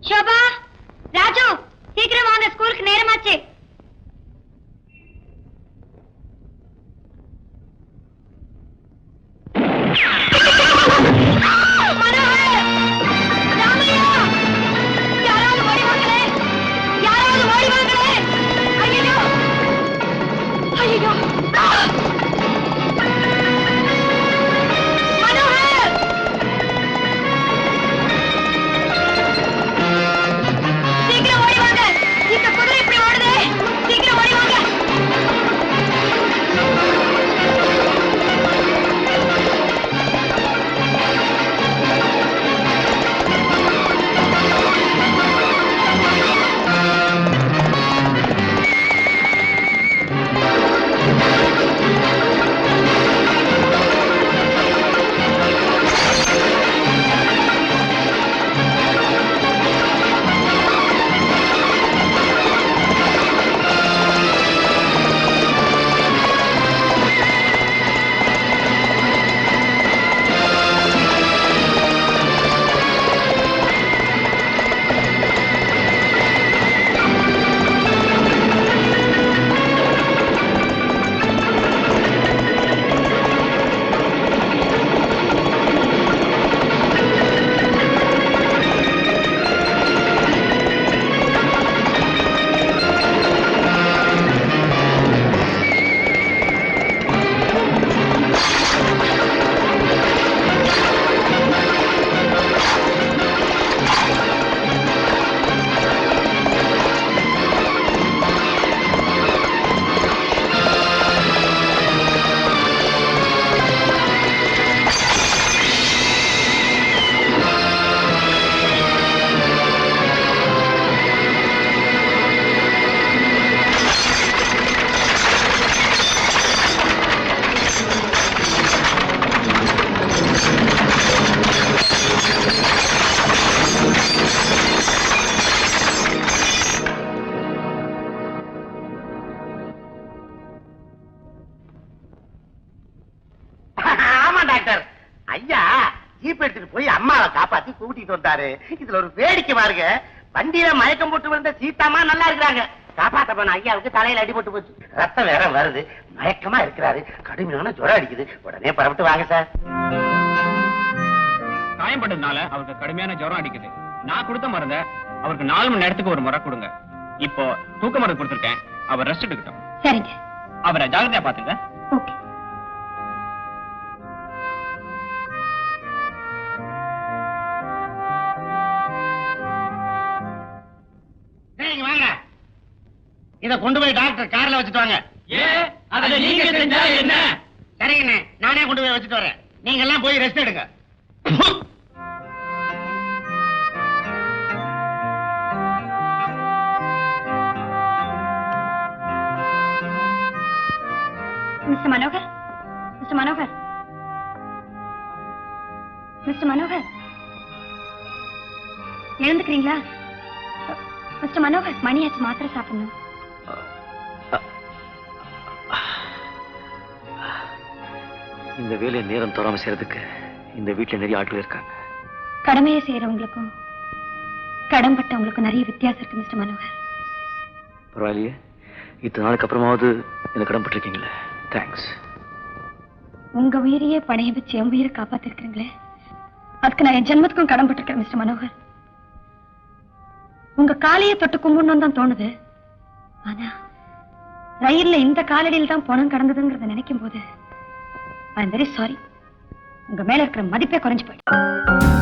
ஷோபா, ராஜு, சீக்கிரம் வாங்க, ஸ்கூலுக்கு நேரமாச்சு. இதுல ஒரு வேடிக்கை பாருங்க, வண்டியில மயக்கம் போட்டு விழுந்த சீதாமா நல்லா இருக்கிறாங்க. காப்பாத்த போன ஐயாவுக்கு தலையில அடிபட்டு போச்சு, ரத்தம் வேற வருது, மயக்கமா இருக்கிறாரு, கடுமையான ஜுரம் அடிக்குது. உடனே பரப்பிட்டு வாங்க சார். காயம்பட்டதுனால அவருக்கு கடுமையான ஜுரம் அடிக்குது. நான் கொடுத்த மருந்த அவருக்கு 4 மணி நேரத்துக்கு ஒரு முறை கொடுங்க. இப்போ தூக்க மருந்து கொடுத்துருக்கேன், அவர் ரெஸ்ட் எடுக்கட்டும். சரிங்க. அவரை ஜாகிரதையா பாத்துங்க. ஓகே. இத கொண்டு போய் டாக்டர் கார்ல வச்சுட்டு வாங்க. அதை நீங்க செஞ்சா என்ன? சரிங்கண்ணே, நானே கொண்டு போய் வச்சுட்டு வரேன். நீங்க எல்லாம் போய் ரெஸ்ட் எடுங்க. Mister Manohar, mister Manohar, mister Manohar, எழுந்துக்கிறீங்களா? மிஸ்டர் மனோகர், மணியாச்சு, மாத்திரை சாப்பிடணும். இந்த வேலையை நேரம் தோறாம செய்யறதுக்கு இந்த வீட்டுல நிறைய ஆட்கள் இருக்காங்க. கடமையை செய்யறவங்களுக்கும் கடன்பட்டவங்களுக்கும் நிறைய வித்தியாசம் இருக்கு மிஸ்டர் மனோகர். பரவாயில்லையே, இத்தனை நாளுக்கு அப்புறமாவது என்ன கடன்பட்டிருக்கீங்களே, தேங்க்ஸ். உங்க உயிரையே பணைய வச்சு என் உயிரை காப்பாத்திருக்கிறீங்களே, அதுக்கு நான் என் ஜென்மத்துக்கும் கடன்பட்டிருக்கேன் மிஸ்டர் மனோகர். உங்க காலையை தொட்டு கும்பிடணும் தான் தோணுது, ஆனா ரயில்ல இந்த காலடியில் தான் பணம் கடந்ததுங்கிறத நினைக்கும் போது ஐ எம் வெரி சாரி. உங்க மேல இருக்கிற மதிப்பே குறைஞ்சு போயிடும்.